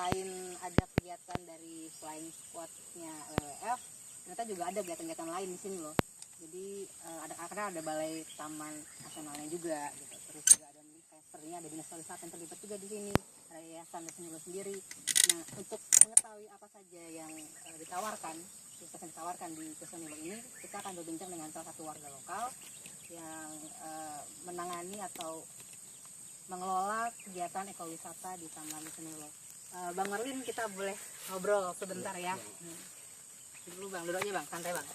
selain ada kegiatan dari flying squadnya WWF, ternyata juga ada kegiatan-kegiatan lain di sini loh. Jadi karena ada balai taman nasionalnya juga gitu. Terus juga ada sepertinya ada dinas pariwisata yang terlibat juga di sini, ada yayasan Senilo sendiri. Nah, untuk mengetahui apa saja yang ditawarkan di Senilo ini, kita akan berbincang dengan salah satu warga lokal yang menangani atau mengelola kegiatan ekowisata di Taman Senilo. Bang Marlin, kita boleh ngobrol sebentar ya. Dulu Bang, duduk aja Bang, santai Bang.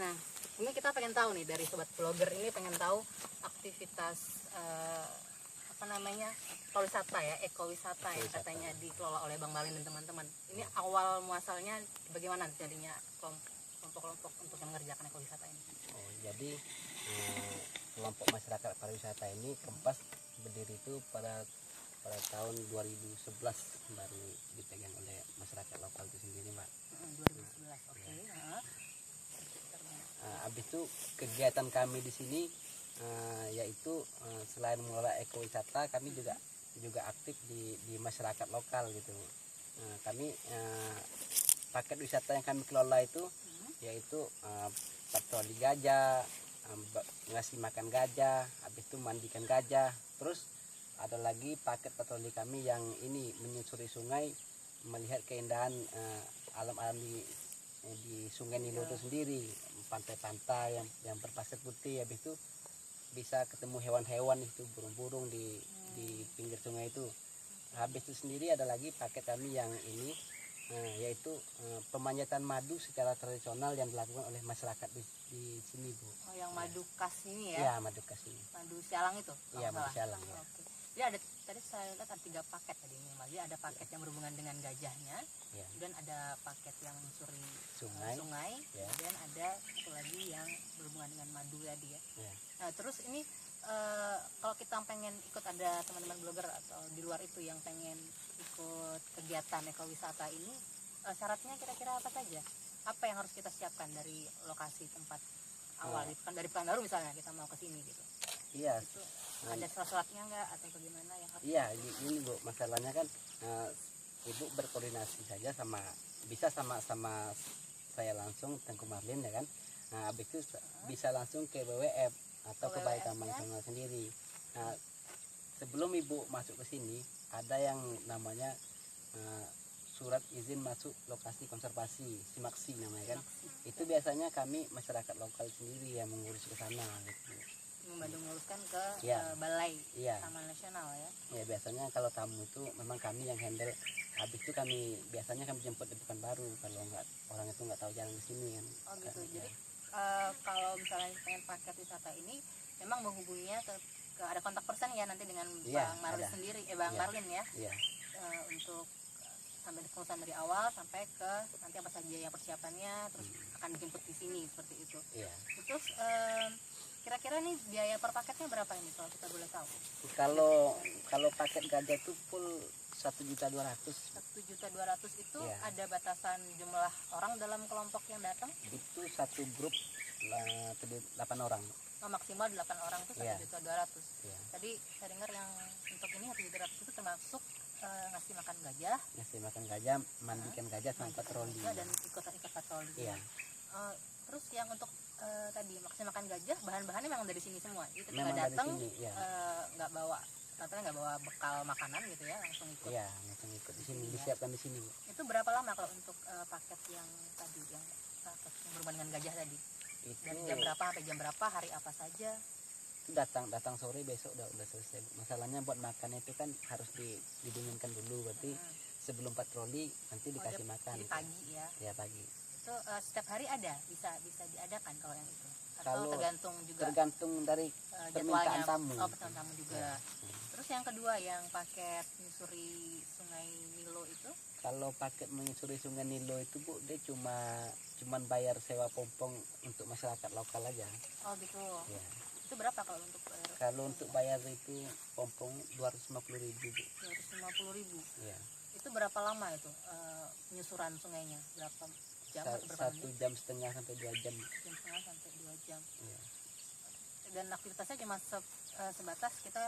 Nah, ini kita pengen tahu nih dari sobat blogger ini, pengen tahu aktivitas ekowisata yang katanya dikelola oleh Bang Marlin dan teman-teman. Ini awal muasalnya bagaimana jadinya kelompok-kelompok untuk mengerjakan ekowisata ini? Oh, jadi kelompok masyarakat pariwisata ini Kempas berdiri itu pada tahun 2011 baru dipegang oleh masyarakat lokal itu sendiri, Mbak. 2011, oke. Ya. Habis itu kegiatan kami di sini yaitu selain mengelola ekowisata, kami juga aktif di masyarakat lokal gitu. Kami paket wisata yang kami kelola itu yaitu patroli gajah, ngasih makan gajah, habis itu mandikan gajah. Terus ada lagi paket patroli kami yang ini menyusuri sungai, melihat keindahan alam-alam di Sungai Nilo itu sendiri, pantai-pantai yang berpasir putih. Habis itu bisa ketemu hewan-hewan itu, burung-burung di pinggir sungai itu. Habis itu sendiri ada lagi paket kami yang ini yaitu pemanjatan madu secara tradisional yang dilakukan oleh masyarakat di sini, Bu. Oh, yang madu kas ini ya? Iya, madu kas ini. Madu sialang itu? Iya, madu sialang ya. Oke. Jadi ada, tadi saya lihat ada 3 paket tadi ini, Mas. Jadi ada paket yang berhubungan dengan gajahnya, dan ada paket yang menyusuri sungai, dan ada satu lagi yang berhubungan dengan madu tadi ya. Nah, terus ini kalau kita pengen ikut, ada teman-teman blogger atau di luar itu yang pengen ikut kegiatan ekowisata ini, syaratnya kira-kira apa saja? Apa yang harus kita siapkan dari lokasi tempat awal, dari Pekanbaru misalnya kita mau ke sini gitu? Iya. Itu ada surat-suratnya nggak atau bagaimana yang harus? Iya, ini Bu, masalahnya kan Ibu berkoordinasi saja sama saya langsung, Tengku Marlin ya kan. Nah, habis itu bisa langsung ke WWF atau ke Balai Taman Nasional sendiri. Nah, sebelum Ibu masuk ke sini ada yang namanya surat izin masuk lokasi konservasi, SIMAKSI namanya kan. Itu biasanya kami masyarakat lokal sendiri yang mengurus ke sana gitu. Menguruskan ke Balai Taman Nasional ya. Ya, biasanya kalau tamu itu memang kami yang handle. Habis itu biasanya kami jemput di Pekanbaru kalau orang itu nggak tahu jalan ke sini kan. Oh gitu. Jadi kalau misalnya pengen paket wisata ini memang menghubunginya ke ada kontak person ya nanti dengan Bang Marlin sendiri, Bang Marlin ya. Iya. Untuk sampai pengurusan dari awal sampai ke nanti apa saja yang persiapannya, terus akan dijemput di sini seperti itu. Iya. Terus kira-kira nih biaya per paketnya berapa ini kalau kita boleh tahu? Kalau paket gajah itu full 1.200.000. 1.200.000 itu ada batasan jumlah orang dalam kelompok yang datang? Itu satu grup 8 orang. Oh, maksimal 8 orang itu 1.200.000. Tadi saya dengar yang untuk ini 1.200.000 itu termasuk ngasih makan gajah, mandikan gajah sama patroli dan ikut patroli. Iya. Terus yang untuk tadi makan gajah, bahan-bahannya memang dari sini semua. Jadi ketika datang nggak bawa bekal makanan gitu ya, langsung ikut. Iya, langsung ikut di sini, disiapkan di sini. Itu berapa lama kalau untuk paket yang tadi, yang paket yang berhubungan dengan gajah tadi? Itu dari jam berapa sampai jam berapa, hari apa saja? Itu datang sore, besok udah selesai. Masalahnya buat makan itu kan harus didinginkan dulu, berarti sebelum patroli nanti dikasih makan. Di pagi ya? Ya, pagi. Itu setiap hari bisa diadakan kalau yang itu? Atau tergantung juga? Tergantung dari permintaan tamu. Oh, permintaan tamu juga. Terus yang kedua, yang paket menyusuri Sungai Nilo itu? Kalau paket menyusuri Sungai Nilo itu, Bu, dia cuman bayar sewa pompong untuk masyarakat lokal aja. Oh gitu. Ya. Itu berapa kalau untuk bayar? Kalau untuk bayar itu pompong 250.000, Bu. 250.000. Iya. Itu berapa lama itu penyusuran sungainya? Berapa jam? 1,5 jam sampai 2 jam. 1,5 sampai 2 jam. Iya. dan aktivitasnya cuma sebatas kita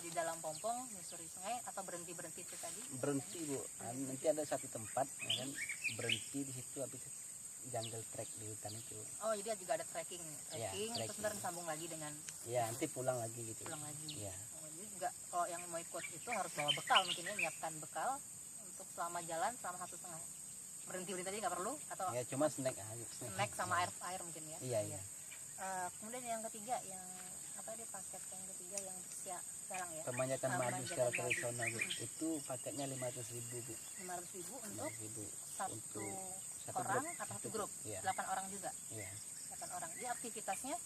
di dalam pompong menyusuri sungai atau berhenti itu tadi? Berhenti Bu, nanti ada satu tempat ya kan, berhenti di situ habis jungle trek di hutan itu. Oh jadi juga ada trekking Ya, terus trekking. ntar disambung lagi dengan Ya nanti pulang lagi gitu. pulang lagi. Ya. Oh, jadi juga kalau yang mau ikut itu harus bawa bekal mungkin ya, menyiapkan bekal untuk selama jalan selama 1,5 berhenti tadi nggak perlu atau Ya cuma snack aja. snack sama air mungkin ya. Iya iya. Kemudian yang ketiga yang apa dia paket yang ketiga yang sekarang ya Pemanjatan madu pemanjatan secara madu. tradisional Bu. Itu paketnya 500.000 Bu. 500.000 untuk 500.000 satu untuk satu orang grup. atau satu grup? Iya. 8 orang juga. Iya. 8 orang. Jadi aktivitasnya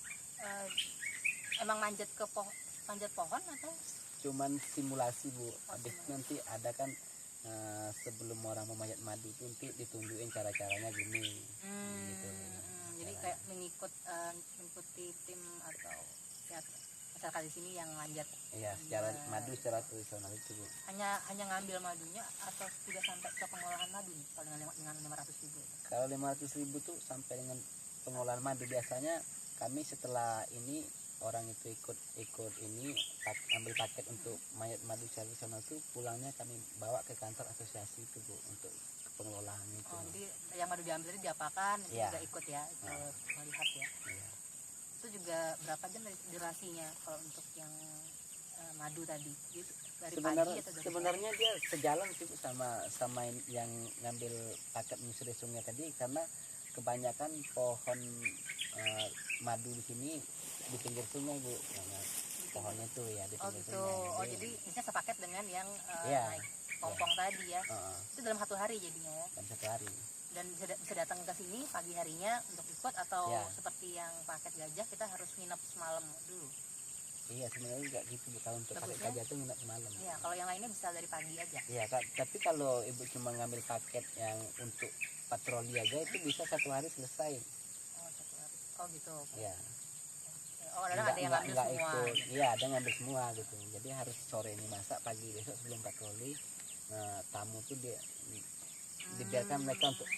emang manjat pohon atau? Cuman simulasi Bu. Habis simulasi. nanti ada kan sebelum orang memanjat madu itu nanti ditunjukin cara-caranya gini. Gitu. Jadi kayak mengikuti tim atau ya, masyarakat di sini yang manjat. Iya, secara madu secara tradisional itu Bu. Hanya ngambil madunya atau juga sampai ke pengolahan madu nih kalau dengan 500.000 itu? Kalau 500.000 tuh sampai dengan pengolahan madu. Biasanya kami setelah ini orang itu ikut ini ambil paket untuk mayat madu tradisional tuh pulangnya kami bawa ke kantor asosiasi itu Bu untuk pengelolaan itu. Oh, jadi yang madu diambil itu diapakan itu Iya. juga ikut ya, ikut melihat ya. Iya. Itu juga berapa jam durasinya kalau untuk yang madu tadi? Gitu, dari pagi atau dari Sebenarnya dia sejalan sih Bu, sama yang ngambil paket menyusuri sungai tadi, karena kebanyakan pohon madu di sini di pinggir sungai Bu. Nah, pohonnya tuh ya di Oh pinggir gitu. sungai. Oh jadi bisa sepaket dengan yang Iya. naik pompong tadi ya. Heeh, Itu dalam 1 hari jadinya ya. dan 1 hari. Dan bisa datang ke sini pagi harinya untuk ikut atau Ya. seperti yang paket gajah kita harus nginep semalam dulu. Iya sebenarnya juga gitu Bu. Kalau untuk paket Bagusnya? gajah tuh nginep semalam. Iya, kalau yang lainnya bisa dari pagi aja. Iya Kak, tapi kalau Ibu cuma ngambil paket yang untuk patroli aja itu bisa 1 hari selesai. Oh, 1 hari. Oh gitu. Iya. Oh, ada yang ngambil semua. Ikut. Iya, ada ngambil semua gitu. Jadi harus sore ini masak, pagi besok sebelum patroli. Nah, tamu tuh dibiarkan mereka untuk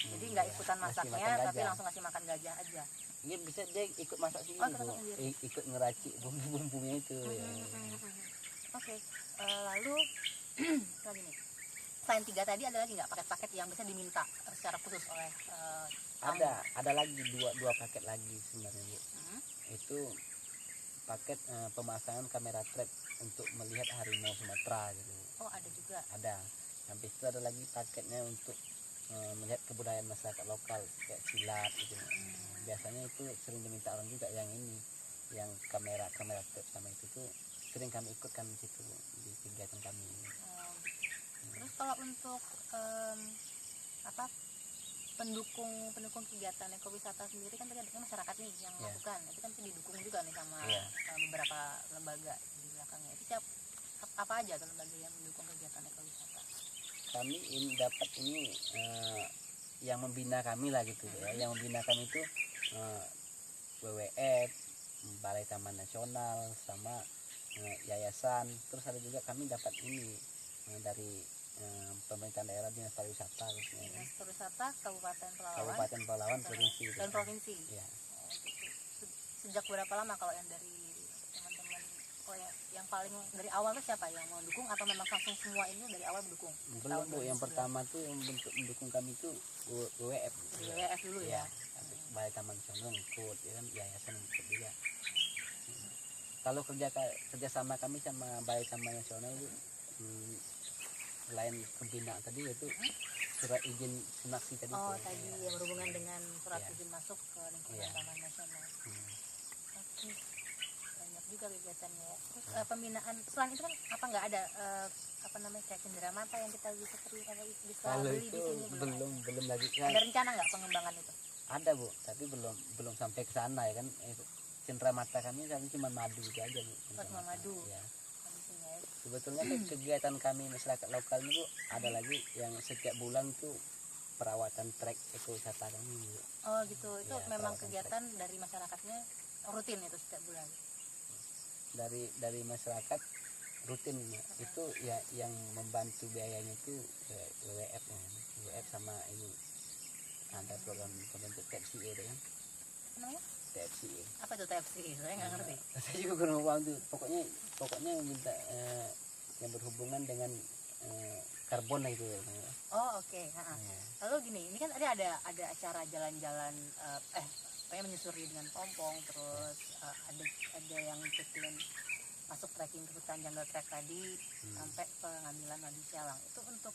Jadi nggak ikutan ngasih masaknya, makan tapi gajah. langsung ngasih makan gajah aja. Iya bisa dia ikut masak sendiri Oh, Bu. masak sendiri. Ikut ngeracik bumbu-bumbunya itu. Ya. Oke, lalu lagi nih. Selain 3 tadi ada lagi nggak paket-paket yang bisa diminta secara khusus oleh tamu? Ada lagi dua paket lagi sebenarnya Bu. Hmm. Itu paket pemasangan kamera trap untuk melihat harimau Sumatera gitu. Oh, ada juga. Ada. Habis itu ada lagi paketnya untuk melihat kebudayaan masyarakat lokal kayak silat gitu. Biasanya itu sering diminta orang juga yang ini, yang kamera trap sama itu tuh sering kami ikutkan di situ di kegiatan kami. Terus kalau untuk apa pendukung kegiatan ekowisata sendiri kan tadi ada masyarakat nih yang melakukan, itu kan didukung juga nih sama beberapa lembaga di belakangnya. Itu apa aja tuh lembaga yang mendukung kegiatan ekowisata? Kami dapat ini yang membina kami lah gitu ya. Yang membina kami itu WWF, Balai Taman Nasional, sama yayasan. Terus ada juga kami dapat ini dari pemerintah daerah, dinas pariwisata. Dinas pariwisata Kabupaten Pelalawan provinsi. Dan provinsi. Ya. Oh, sejak berapa lama kalau yang dari teman-teman? Oh ya, yang paling dari awal tuh siapa yang mendukung atau memang langsung semua ini dari awal mendukung? Belum Bu, yang pertama tuh yang bentuk mendukung kami itu WWF. WWF dulu ya. Balai Taman Nasional ikut, ya kan, yayasan ikut juga. Kalau kerjasama kami sama Balai Taman Nasional itu selain pembinaan tadi yaitu surat izin sunakti tadi. Oh tadi yang berhubungan dengan surat izin masuk ke lingkungan Taman Nasional. Oke, banyak juga kegiatannya. Terus pembinaan selain itu kan apa nggak ada apa namanya kayak cenderamata yang kita bisa bisa beli di sini? Belum lagi. Ada rencana nggak pengembangan itu? Ada Bu, tapi belum sampai ke sana ya kan. Cenderamata kami cuma madu itu aja Bu. Cuma madu. Ya. Sebetulnya kegiatan kami masyarakat lokal ini Bu, ada lagi yang setiap bulan tuh perawatan trek ekowisata kami Bu. Oh gitu, itu Ya, memang kegiatan dari masyarakatnya rutin itu setiap bulan. Dari masyarakat rutin ya. Itu ya yang membantu biayanya itu WWF ya. WWF sama ini ada program pembentuk TPCE kan. Namanya? TFC. Apa itu TFC? Saya nggak ngerti. Saya juga kurang paham tuh. Pokoknya minta yang berhubungan dengan karbon lah itu. Oh oke. Lalu gini, ini kan ada acara jalan-jalan kayak menyusuri dengan pompong, terus ada yang ikutin masuk trekking ke hutan jungle trek tadi sampai pengambilan nadi sialang. Itu untuk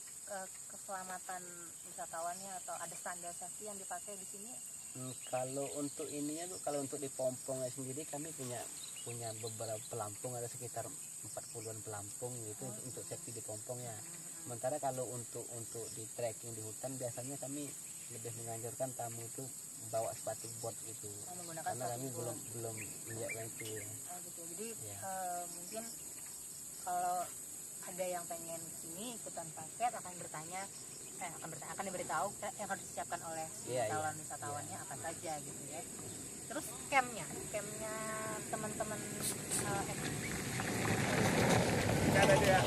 keselamatan wisatawannya atau ada standar safety yang dipakai di sini? Kalau untuk ininya tuh, kalau untuk di pompongnya sendiri kami punya beberapa pelampung, ada sekitar 40-an pelampung gitu untuk safety di pompongnya. Sementara kalau untuk di trekking di hutan biasanya kami lebih menganjurkan tamu itu bawa sepatu bot gitu, karena kami belum menyiapkan itu ya. Gitu. Jadi Ya. Mungkin kalau ada yang pengen kesini ikutan paket akan akan diberitahu yang harus disiapkan oleh si calon wisatawannya apa saja gitu ya. Terus campnya teman-teman Ada dia.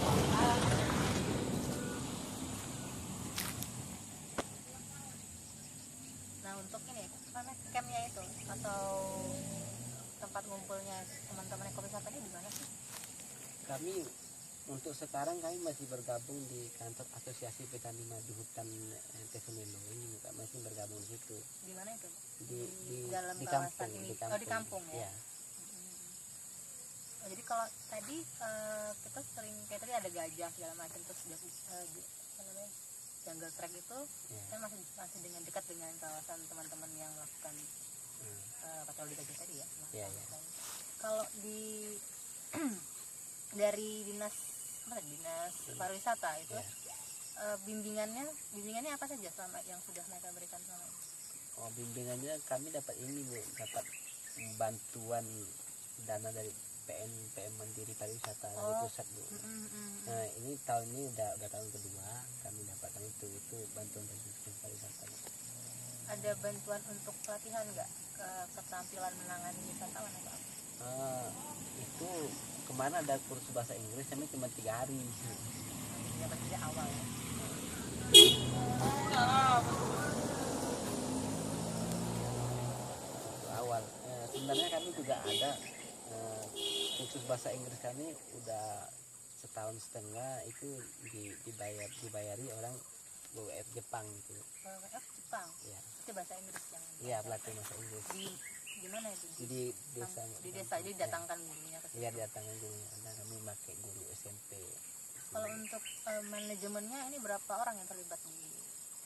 Nah untuk ini mana campnya itu atau tempat ngumpulnya teman-teman ekowisata ini di mana sih? Kami untuk sekarang kami masih bergabung di kantor Asosiasi Petani Madu Hutan Tesonilo ini, masih bergabung di situ. Di mana itu? Di dalam di kawasan kampung, ini. di kampung. Oh di kampung ya. Ya. Oh, jadi kalau tadi kita sering kayak tadi ada gajah segala macam, terus apa namanya jungle trek itu kan masih dengan dekat dengan kawasan teman-teman yang melakukan patroli gajah tadi ya. Ya. Kalau di dari dinas pariwisata itu bimbingannya apa saja selama yang sudah mereka berikan selama ini? Oh, bimbingannya kami dapat ini Bu, dapat bantuan dana dari PM Mandiri Pariwisata dari pusat Bu. Nah ini tahun ini udah tahun kedua kami dapatkan itu bantuan dari pariwisata Bu. Ada bantuan untuk pelatihan nggak keterampilan menangani wisatawan atau apa? Itu kemana ada kursus bahasa Inggris kami cuma 3 hari. Dapat sejak awal ya. Awal sebenarnya kami juga ada kursus bahasa Inggris kami udah setahun setengah itu dibayari orang WWF Jepang gitu. WWF Jepang. Ya. Itu bahasa Inggris yang. Iya, pelatih bahasa Inggris. Di mana itu? Di desa. Di desa, jadi datangkan gurunya ke situ. Iya, datangkan gurunya. Ada kami pakai guru SMP. Kalau untuk manajemennya ini berapa orang yang terlibat di?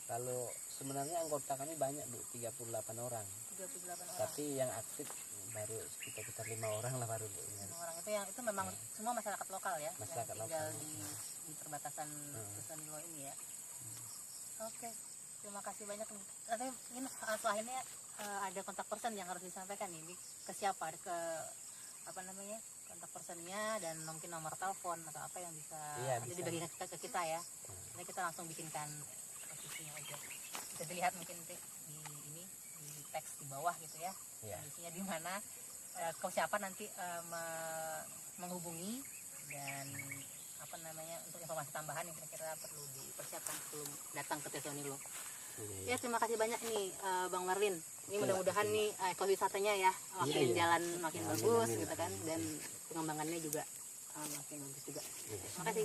Kalau sebenarnya anggota kami banyak Bu, 38 orang. 38 orang. Tapi yang aktif baru sekitar 5 orang lah baru Bu. 5 orang itu memang semua masyarakat lokal ya. Masyarakat yang tinggal lokal. di perbatasan Tesonilo ini ya. Oke. Terima kasih banyak nih. Tapi ini setelah ini ada kontak person yang harus disampaikan ini ke siapa? Ke apa namanya? Kontak personnya dan mungkin nomor telepon atau apa yang bisa dibagikan ke kita ya. Jadi kita langsung bikinkan posisinya aja. Bisa dilihat mungkin di teks di bawah gitu ya. Posisinya di mana ke siapa nanti menghubungi dan apa namanya untuk informasi tambahan yang kira-kira perlu dipersiapkan sebelum datang ke Tesonilo. Ya terima kasih banyak nih Bang Marlin. Ini mudah-mudahan nih ekowisatanya ya makin jalan makin bagus gitu kan dan pengembangannya juga makin bagus juga. Terima kasih.